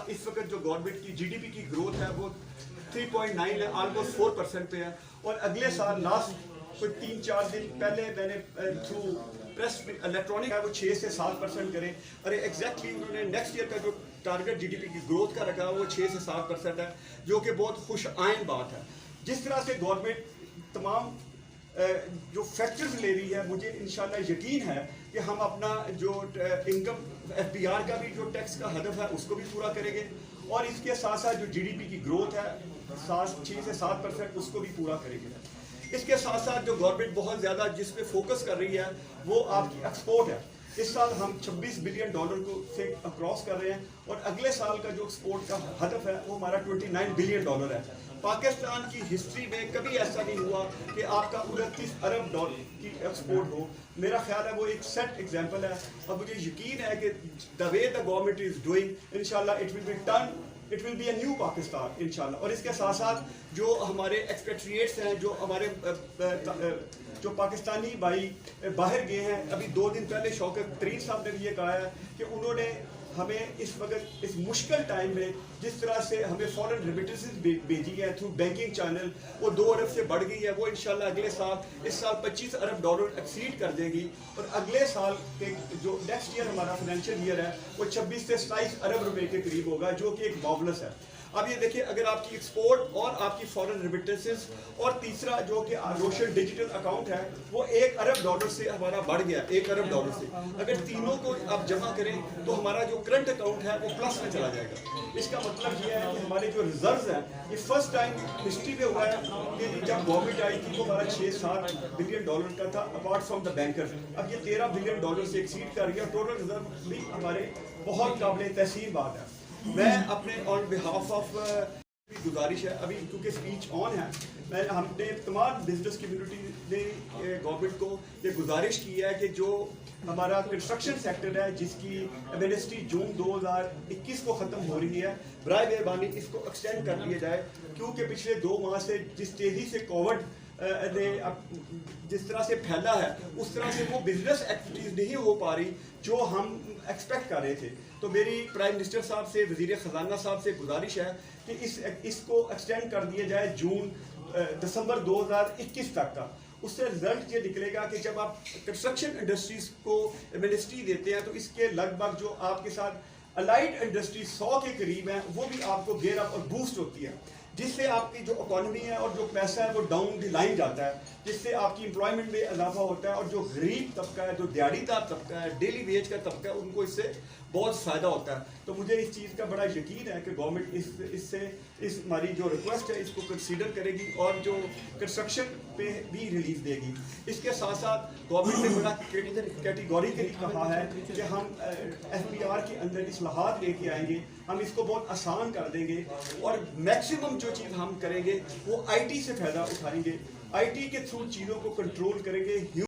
इस वक्त जो गवर्नमेंट की GDP की ग्रोथ है वो 3.9 है, ऑलमोस्ट 4% पे है। और अगले साल लास्ट कोई 3-4 दिन पहले मैंने थ्रू प्रेस इलेक्ट्रॉनिक है वो 6 से 7% करें। अरे एग्जैक्टली उन्होंने नेक्स्ट ईयर का जो टारगेट GDP की ग्रोथ का रखा वो 6 से 7% है, जो कि बहुत खुश आइन बात है। जिस तरह से गवर्नमेंट तमाम जो फैक्टर्स ले रही है, मुझे इंशाल्लाह यकीन है कि हम अपना जो इनकम FBR का भी जो टैक्स का हदफ है उसको भी पूरा करेंगे, और इसके साथ साथ जो GDP की ग्रोथ है 6 से 7% उसको भी पूरा करेंगे। इसके साथ साथ जो गवर्नमेंट बहुत ज़्यादा जिस पे फोकस कर रही है वो आपकी एक्सपोर्ट है। इस साल हम $26 बिलियन को से क्रॉस कर रहे हैं, और अगले साल का जो एक्सपोर्ट का हदफ है वो हमारा $29 बिलियन है। पाकिस्तान की हिस्ट्री में कभी ऐसा नहीं हुआ कि आपका $29 अरब की एक्सपोर्ट हो। मेरा ख्याल है वो एक सेट एग्जांपल है, और मुझे यकीन है कि the way the government is doing इंशाल्लाह it will be a new Pakistan इंशाल्लाह। और इसके साथ साथ जो हमारे एक्सपेट्रिएट्स हैं, जो हमारे जो पाकिस्तानी भाई बाहर गए हैं, अभी 2 दिन पहले शौकत तरीन साहब ने भी ये कहा है कि उन्होंने हमें इस वक्त इस मुश्किल टाइम में जिस तरह से हमें फॉरेन रेमिटेंसेस भेजी है थ्रू बैंकिंग चैनल, वो 2 अरब से बढ़ गई है। वो इंशाल्लाह अगले साल इस साल $25 अरब एक्सीड कर देगी, और अगले साल के जो नेक्स्ट ईयर हमारा फाइनेंशियल ईयर है वो 26 से 27 अरब रुपए के करीब होगा, जो कि एक मार्वलस है। अब ये देखिए, अगर आपकी एक्सपोर्ट और आपकी फॉरेन रेमिटेंसेस और तीसरा जो कि रोशन डिजिटल अकाउंट है वो $1 अरब से हमारा बढ़ गया, $1 अरब से। अगर तीनों को आप जमा करें तो हमारा जो करंट अकाउंट है वो प्लस में चला जाएगा। इसका मतलब ये है कि हमारे जो रिजर्व्स हैं, ये फर्स्ट टाइम हिस्ट्री में हुआ है कि जब गवर्नमेंट आई थी तो हमारा $6-7 बिलियन का था अपार्ट फ्रॉम द बैंकर्स। अब ये $13 बिलियन से एक्सीड कर गया। टोटल रिजर्व भी हमारे बहुत काबिल तहसीन बात है। मैं अपने ऑन बिहाफ ऑफ गुजारिश है, अभी क्योंकि स्पीच ऑन है, मैं हमने तमाम बिजनेस कम्युनिटी ने गवर्नमेंट को ये गुजारिश की है कि जो हमारा कंस्ट्रक्शन सेक्टर है जिसकी एमनेस्टी जून 2021 को ख़त्म हो रही है, बराए मेहरबानी इसको एक्सटेंड कर लिया जाए, क्योंकि पिछले 2 माह से जिस तेज़ी से कोविड ने जिस तरह से फैला है उस तरह से वो बिजनेस एक्टिविटीज़ नहीं हो पा रही जो हम एक्सपेक्ट कर रहे थे। तो मेरी प्राइम मिनिस्टर साहब से, वज़ीर ख़जाना साहब से गुजारिश है कि इसको एक्सटेंड कर दिया जाए दिसंबर 2021 तक का। उससे रिजल्ट ये निकलेगा कि जब आप कंस्ट्रक्शन इंडस्ट्रीज़ को एमनेस्टी देते हैं तो इसके लगभग जो आपके साथ अलाइड इंडस्ट्री 100 के करीब हैं वो भी आपको गेयर अप और बूस्ट होती है, जिससे आपकी जो इकोनॉमी है और जो पैसा है वो डाउन द लाइन जाता है, जिससे आपकी एम्प्लॉयमेंट में इजाफा होता है, और जो गरीब तबका है, जो दिहाड़ीदार तबका है, डेली वेज का तबका है, उनको इससे बहुत फ़ायदा होता है। तो मुझे इस चीज़ का बड़ा यकीन है कि गवर्नमेंट इससे हमारी जो रिक्वेस्ट है इसको कंसीडर करेगी और जो कंस्ट्रक्शन पे भी रिलीफ देगी। इसके साथ साथ गवर्नमेंट ने बड़ा कैटेगोरिकली कहा है कि हम FBR के अंदर इस्लाहात लेके आएंगे, हम इसको बहुत आसान कर देंगे, और मैक्सिमम जो चीज़ हम करेंगे वो IT से फ़ायदा उठाएंगे, IT के थ्रू चीज़ों को कंट्रोल करेंगे।